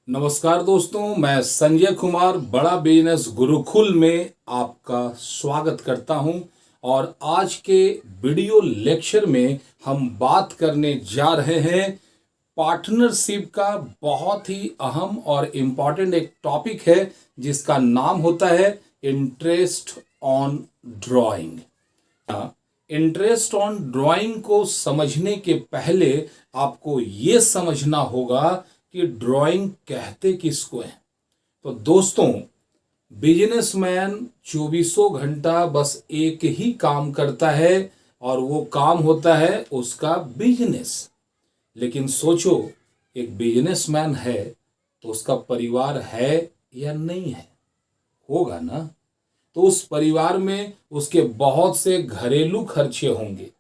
नमस्कार दोस्तों, मैं संजय कुमार बड़ा बिजनेस गुरुकुल में आपका स्वागत करता हूं। और आज के वीडियो लेक्चर में हम बात करने जा रहे हैं पार्टनरशिप का। बहुत ही अहम और इम्पॉर्टेंट एक टॉपिक है जिसका नाम होता है interest on drawing. Interest on drawing को समझने के पहले आपको ये समझना होगा कि ड्राइंग कहते किसको है। तो दोस्तों, बिजनेसमैन चौबीसों घंटा बस एक ही काम करता है और वो काम होता है उसका बिजनेस। लेकिन सोचो, एक बिजनेसमैन है तो उसका परिवार है या नहीं है? होगा ना। तो उस परिवार में उसके बहुत से घरेलू खर्चे होंगे,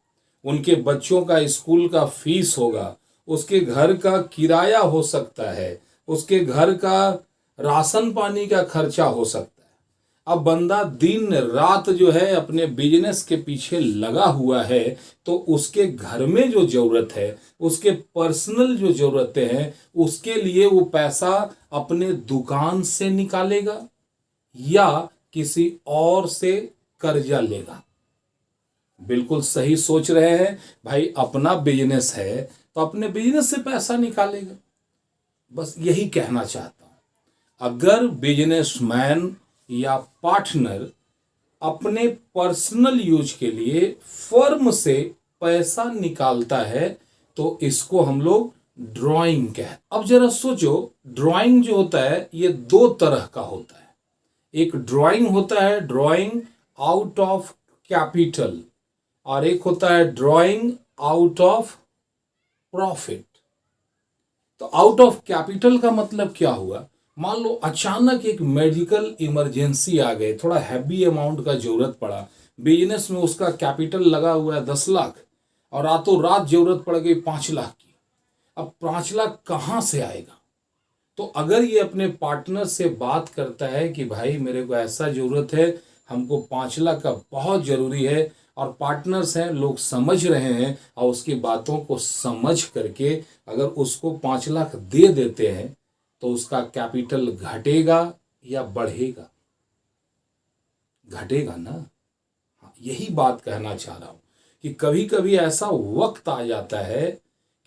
उनके बच्चों का स्कूल का फीस होगा, उसके घर का किराया हो सकता है, उसके घर का राशन पानी का खर्चा हो सकता है। अब बंदा दिन रात जो है अपने बिजनेस के पीछे लगा हुआ है, तो उसके घर में जो जरूरत है, उसके पर्सनल जो जरूरतें हैं, उसके लिए वो पैसा अपने दुकान से निकालेगा या किसी और से कर्जा लेगा। बिल्कुल सही सोच रहे हैं भाई, अपना बिजनेस है तो अपने बिजनेस से पैसा निकालेगा। बस यही कहना चाहता हूं। अगर बिजनेसमैन या पार्टनर अपने पर्सनल यूज के लिए फर्म से पैसा निकालता है तो इसको हम लोग ड्राइंग कहते। अब जरा सोचो, ड्राइंग जो होता है ये दो तरह का होता है। एक ड्राइंग होता है ड्राइंग आउट ऑफ कैपिटल, और एक होता है ड्राइंग आउट ऑफ प्रॉफिट। तो आउट ऑफ कैपिटल का मतलब क्या हुआ? मान लो अचानक एक मेडिकल इमरजेंसी आ गई, थोड़ा हैवी अमाउंट का जरूरत पड़ा, बिजनेस में उसका कैपिटल लगा हुआ है 10 लाख और रातों रात जरूरत पड़ गई 5 लाख की। अब 5 लाख कहाँ से आएगा? तो अगर ये अपने पार्टनर से बात करता है कि भाई मेरे को ऐसा जरूरत है, हमको 5 लाख का बहुत जरूरी है, और पार्टनर्स हैं, लोग समझ रहे हैं, और उसकी बातों को समझ करके अगर उसको 5 लाख दे देते हैं तो उसका कैपिटल घटेगा या बढ़ेगा? घटेगा ना। हाँ, यही बात कहना चाह रहा हूं कि कभी कभी ऐसा वक्त आ जाता है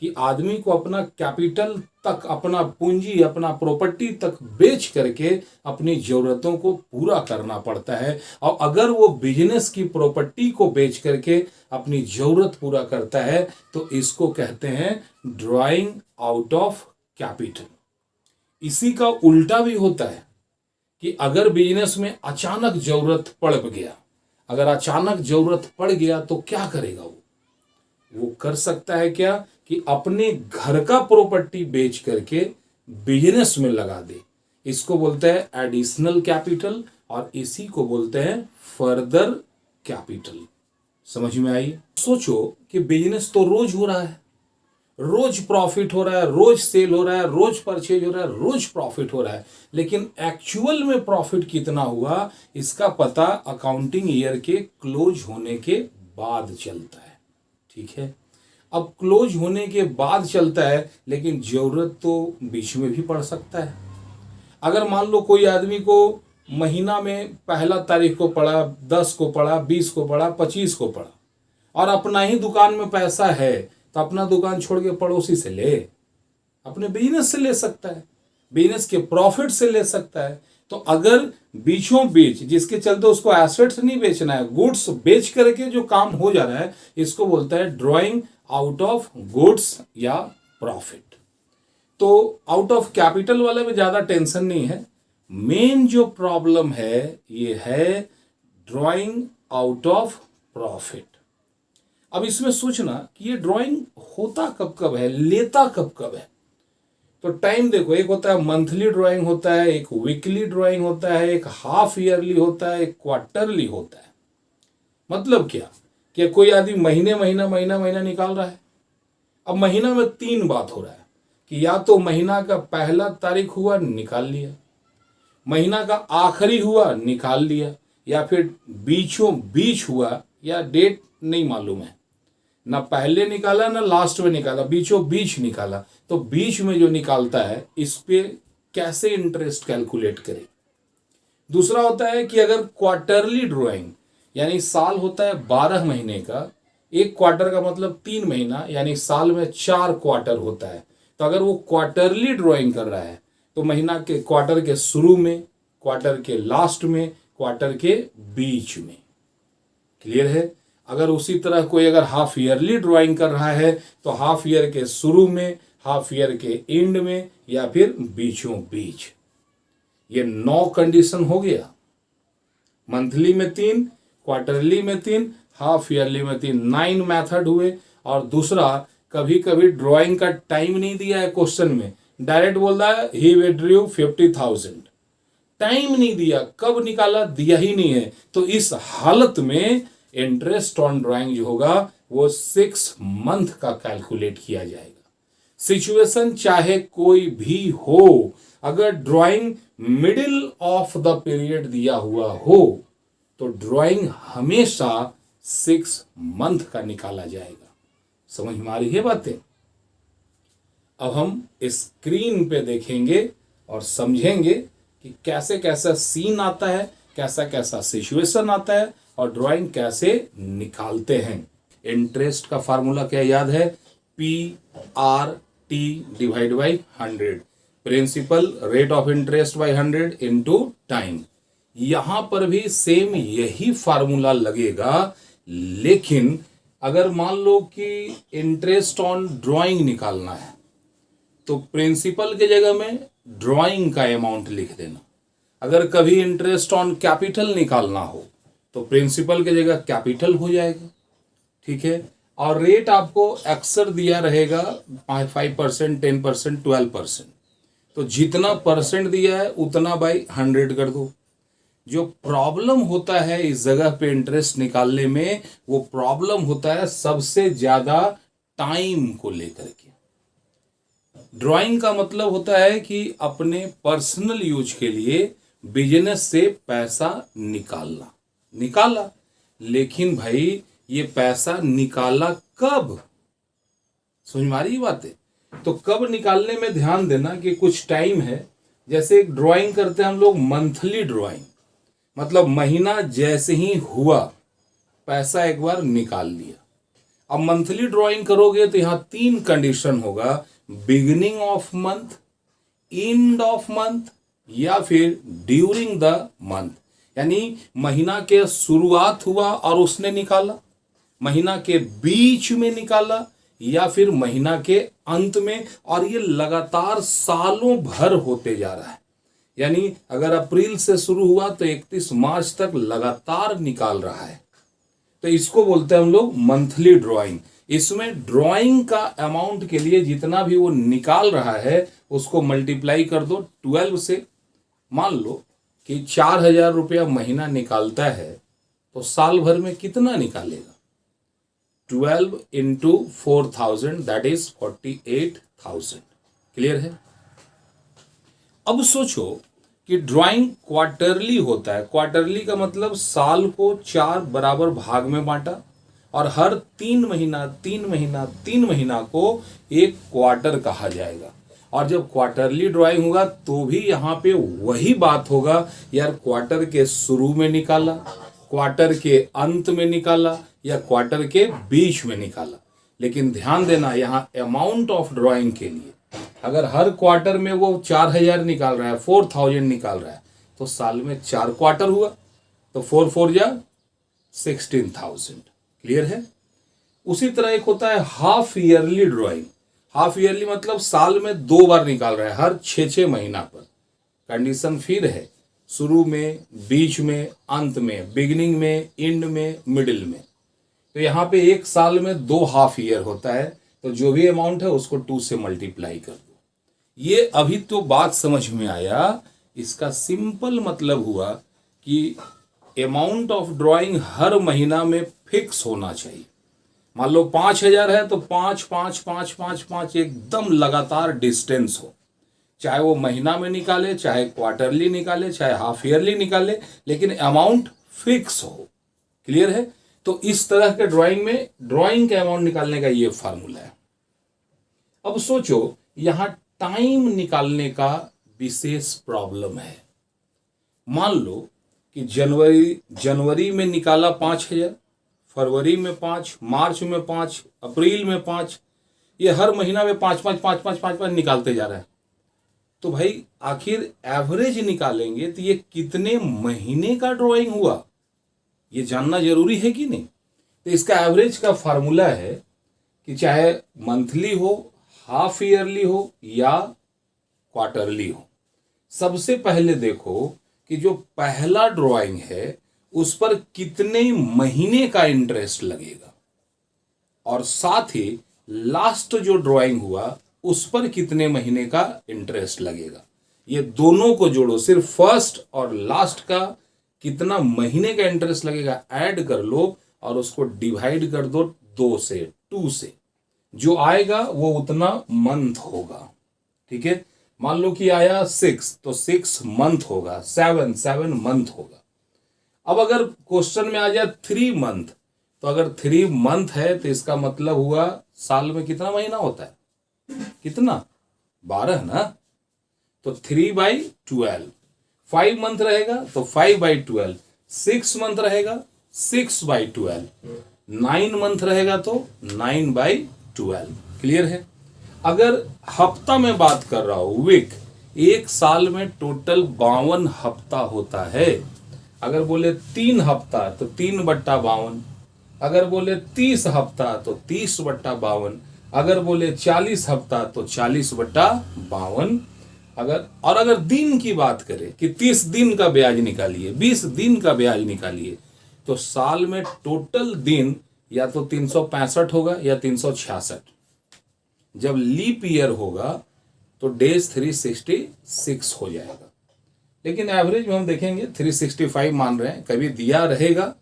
कि आदमी को अपना कैपिटल तक, अपना पूंजी, अपना प्रॉपर्टी तक बेच करके अपनी जरूरतों को पूरा करना पड़ता है। और अगर वो बिजनेस की प्रॉपर्टी को बेच करके अपनी जरूरत पूरा करता है तो इसको कहते हैं ड्राइंग आउट ऑफ कैपिटल। इसी का उल्टा भी होता है कि अगर बिजनेस में अचानक जरूरत पड़ गया, अगर अचानक जरूरत पड़ गया तो क्या करेगा? वो कर सकता है क्या कि अपने घर का प्रॉपर्टी बेच करके बिजनेस में लगा दे। इसको बोलते हैं एडिशनल कैपिटल, और इसी को बोलते हैं फर्दर कैपिटल। समझ में आई? सोचो कि बिजनेस तो रोज हो रहा है, रोज प्रॉफिट हो रहा है, रोज सेल हो रहा है, रोज परचेज हो रहा है, रोज प्रॉफिट हो रहा है, लेकिन एक्चुअल में प्रॉफिट कितना हुआ इसका पता अकाउंटिंग ईयर के क्लोज होने के बाद चलता है। ठीक है, अब क्लोज होने के बाद चलता है, लेकिन जरूरत तो बीच में भी पड़ सकता है। अगर मान लो कोई आदमी को महीना में पहला तारीख को पड़ा, 10 को पड़ा, 20 को पड़ा, 25 को पड़ा, और अपना ही दुकान में पैसा है, तो अपना दुकान छोड़ के पड़ोसी से ले, अपने बिजनेस से ले सकता है, बिजनेस के प्रॉफिट से ले सकता है। तो अगर बीचों बीच जिसके चलते उसको एसेट्स नहीं बेचना है, गुड्स बेच करके जो काम हो जा रहा है, इसको बोलता है ड्राइंग आउट ऑफ गुड्स या प्रॉफिट। तो आउट ऑफ कैपिटल वाले में ज्यादा टेंशन नहीं है। मेन जो प्रॉब्लम है ये है ड्राइंग आउट ऑफ प्रॉफिट। अब इसमें सोचना कि ये ड्राइंग होता कब कब है, लेता कब कब है। तो टाइम देखो, एक होता है मंथली ड्राइंग होता है, एक वीकली ड्राइंग होता है, एक हाफ ईयरली होता है, एक क्वार्टरली होता है। मतलब क्या कि कोई आदमी महीने महीना महीना महीना निकाल रहा है। अब महीना में 3 बात हो रहा है कि या तो महीना का पहला तारीख हुआ, निकाल लिया, महीना का आखिरी हुआ, निकाल लिया, या फिर बीचों बीच हुआ, या डेट नहीं मालूम है, ना पहले निकाला ना लास्ट में निकाला, बीचों बीच निकाला। तो बीच में जो निकालता है इस पे कैसे इंटरेस्ट कैलकुलेट करें। दूसरा होता है कि अगर क्वार्टरली ड्राइंग, यानी साल होता है 12 महीने का, एक क्वार्टर का मतलब 3 महीना, यानी साल में 4 क्वार्टर होता है। तो अगर वो क्वार्टरली ड्राइंग कर रहा है तो महीना के क्वार्टर के शुरू में, क्वार्टर के लास्ट में, क्वार्टर के बीच में। क्लियर है। अगर उसी तरह कोई अगर हाफ ईयरली ड्राइंग कर रहा है तो हाफ ईयर के शुरू में, हाफ ईयर के एंड में, या फिर बीचों बीच। ये 9 कंडीशन हो गया। मंथली में 3, क्वार्टरली में 3, हाफ ईयरली में 3, 9 मेथड हुए। और दूसरा, कभी कभी ड्राइंग का टाइम नहीं दिया है क्वेश्चन में, डायरेक्ट बोल रहा है ही विथड्रू 50,000, टाइम नहीं दिया, कब निकाला दिया ही नहीं है। तो इस हालत में इंटरेस्ट ऑन ड्राइंग जो होगा वो 6 मंथ का कैलकुलेट किया जाएगा। सिचुएशन चाहे कोई भी हो, अगर drawing middle of the period दिया हुआ हो तो ड्राइंग हमेशा 6 मंथ का निकाला जाएगा। समझ में आ रही है बातें। अब हम स्क्रीन पे देखेंगे और समझेंगे कि कैसे कैसा सीन आता है, कैसा कैसा सिचुएशन आता है और ड्राइंग कैसे निकालते हैं। इंटरेस्ट का फार्मूला क्या याद है? PRT divide by 100, principal rate of interest by 100 into time. यहां पर भी सेम यही फार्मूला लगेगा, लेकिन अगर मान लो कि इंटरेस्ट ऑन ड्राइंग निकालना है तो प्रिंसिपल के जगह में ड्राइंग का अमाउंट लिख देना। अगर कभी इंटरेस्ट ऑन कैपिटल निकालना हो तो प्रिंसिपल के जगह कैपिटल हो जाएगा। ठीक है। और रेट आपको अक्सर दिया रहेगा 5%, 10%, 12%। तो जितना परसेंट दिया है उतना बाई 100 कर दो। जो प्रॉब्लम होता है इस जगह पे इंटरेस्ट निकालने में, वो प्रॉब्लम होता है सबसे ज्यादा टाइम को लेकर के। ड्राइंग का मतलब होता है कि अपने पर्सनल यूज के लिए बिजनेस से पैसा निकाला, लेकिन भाई ये पैसा निकाला कब? समझ में आ रही बात है। तो कब निकालने में ध्यान देना कि कुछ टाइम है। जैसे एक ड्राइंग करते हैं हम लोग मंथली ड्राइंग, मतलब महीना जैसे ही हुआ पैसा एक बार निकाल लिया। अब मंथली ड्राइंग करोगे तो यहां 3 कंडीशन होगा, beginning of month, end of month, या फिर ड्यूरिंग द मंथ। यानी महीना के शुरुआत हुआ और उसने निकाला, महीना के बीच में निकाला, या फिर महीना के अंत में। और ये लगातार सालों भर होते जा रहा है। यानी अगर अप्रैल से शुरू हुआ तो 31 मार्च तक लगातार निकाल रहा है। तो इसको बोलते हैं हम लोग मंथली ड्राइंग। इसमें ड्राइंग का अमाउंट के लिए जितना भी वो निकाल रहा है उसको मल्टीप्लाई कर दो 12 से। मान लो कि 4,000 रुपया महीना निकालता है तो साल भर में कितना निकालेगा? 12 इंटू 4,000 दैट इज 48,000। क्लियर है। अब सोचो कि ड्राइंग क्वार्टरली होता है। क्वार्टरली का मतलब साल को 4 बराबर भाग में बांटा और हर 3 महीना को एक क्वार्टर कहा जाएगा। और जब क्वार्टरली ड्राइंग होगा तो भी यहाँ पे वही बात होगा, यार क्वार्टर के शुरू में निकाला, क्वार्टर के अंत में निकाला, या क्वार्टर के बीच में निकाला। लेकिन ध्यान देना यहाँ अमाउंट ऑफ ड्राइंग के लिए, अगर हर क्वार्टर में वो 4,000 निकाल रहा है, 4,000 निकाल रहा है, तो साल में 4 क्वार्टर हुआ तो 4 4 जा 16,000। क्लियर है। उसी तरह एक होता है half yearly drawing. Half yearly मतलब साल में 2 बार निकाल रहा है, हर 6 महीना पर। कंडीशन फिर है, शुरू में, बीच में, अंत में, बिगिनिंग में, एंड में, मिडिल में। तो यहाँ पे एक साल में 2 हाफ ईयर होता है, तो जो भी अमाउंट है उसको 2 से मल्टीप्लाई कर दो। ये अभी तो बात समझ में आया। इसका सिंपल मतलब हुआ कि अमाउंट ऑफ ड्राइंग हर महीना में फिक्स होना चाहिए। मान लो 5,000 है तो 5 5 5 5 5 एकदम लगातार डिस्टेंस हो। चाहे वो महीना में निकाले, चाहे क्वार्टरली निकाले, चाहे हाफ ईयरली निकाले, लेकिन अमाउंट फिक्स हो। क्लियर है। तो इस तरह के ड्राइंग में ड्राइंग के अमाउंट निकालने का ये फार्मूला है। अब सोचो यहां टाइम निकालने का विशेष प्रॉब्लम है। मान लो कि जनवरी में निकाला 5,000, फरवरी में 5, मार्च में 5, अप्रैल में 5, ये हर महीना में 5 निकालते जा रहा है। तो भाई आखिर एवरेज निकालेंगे तो ये कितने महीने का ड्राइंग हुआ, ये जानना जरूरी है कि नहीं। तो इसका एवरेज का फार्मूला है कि चाहे मंथली हो, हाफ ईयरली हो या क्वार्टरली हो। सबसे पहले देखो कि जो पहला ड्राइंग है उस पर कितने महीने का इंटरेस्ट लगेगा, और साथ ही लास्ट जो ड्राइंग हुआ उस पर कितने महीने का इंटरेस्ट लगेगा। ये दोनों को जोड़ो, सिर्फ फर्स्ट और लास्ट का कितना महीने का इंटरेस्ट लगेगा ऐड कर लो और उसको डिवाइड कर दो 2 से, जो आएगा वो उतना मंथ होगा। ठीक है, मान लो कि आया 6 तो 6 मंथ होगा, 7 मंथ होगा। अब अगर क्वेश्चन में आ जाए 3 मंथ, तो अगर 3 मंथ है तो इसका मतलब हुआ साल में कितना महीना होता है, कितना 12 ना। तो 3/12, 5 मंथ रहेगा तो 5/12, 6 मंथ रहेगा 6/12, 9 मंथ रहेगा तो 9/12। क्लियर है। अगर हफ्ता में बात कर रहा हूं, वीक, एक साल में टोटल 52 हफ्ता होता है। अगर बोले 3 हफ्ता तो 3/52, अगर बोले 30 हफ्ता तो 30/52, अगर बोले 40 हफ्ता तो 40/52। अगर दिन की बात करें कि 30 दिन का ब्याज निकालिए, 20 दिन का ब्याज निकालिए, तो साल में टोटल दिन या तो 365 होगा या 366। जब लीप ईयर होगा तो डेज 366 हो जाएगा। लेकिन एवरेज में हम देखेंगे 365 मान रहे हैं, कभी दिया रहेगा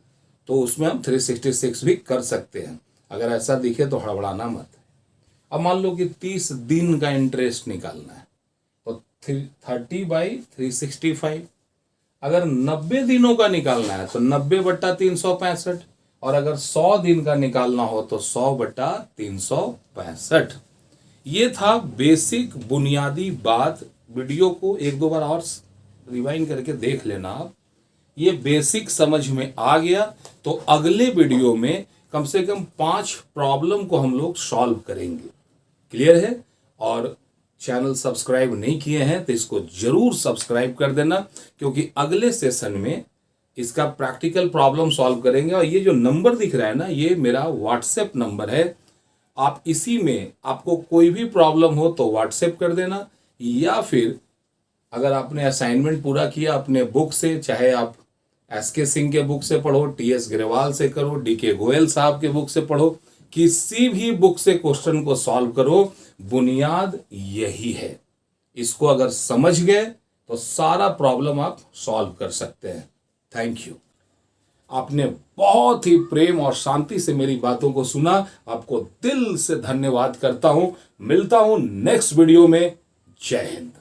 तो उसमें हम 366 भी कर सकते हैं। अगर ऐसा दिखे तो हड़बड़ाना मत। अब मान लो कि 30 दिन का इंटरेस्ट निकालना है तो 30/365। अगर 90 दिनों का निकालना है तो 90/365, और अगर 100 दिन का निकालना हो तो 100/365। ये था बेसिक बुनियादी बात। वीडियो को 1-2 बार और रिवाइंड करके देख लेना आप, ये बेसिक समझ में आ गया तो अगले वीडियो में कम से कम 5 प्रॉब्लम को हम लोग सॉल्व करेंगे। क्लियर है। और चैनल सब्सक्राइब नहीं किए हैं तो इसको जरूर सब्सक्राइब कर देना, क्योंकि अगले सेशन में इसका प्रैक्टिकल प्रॉब्लम सॉल्व करेंगे। और ये जो नंबर दिख रहा है ना, ये मेरा व्हाट्सएप नंबर है। आप इसी में आपको कोई भी प्रॉब्लम हो तो व्हाट्सएप कर देना, या फिर अगर आपने असाइनमेंट पूरा किया अपने बुक से, चाहे आप एसके सिंह के बुक से पढ़ो, टीएस ग्रेवाल से करो, डीके गोयल साहब के बुक से पढ़ो, किसी भी बुक से क्वेश्चन को सॉल्व करो, बुनियाद यही है। इसको अगर समझ गए तो सारा प्रॉब्लम आप सॉल्व कर सकते हैं। Thank you. आपने बहुत ही प्रेम और शांति से मेरी बातों को सुना, आपको दिल से धन्यवाद करता हूं। मिलता हूं नेक्स्ट वीडियो में। जय हिंद।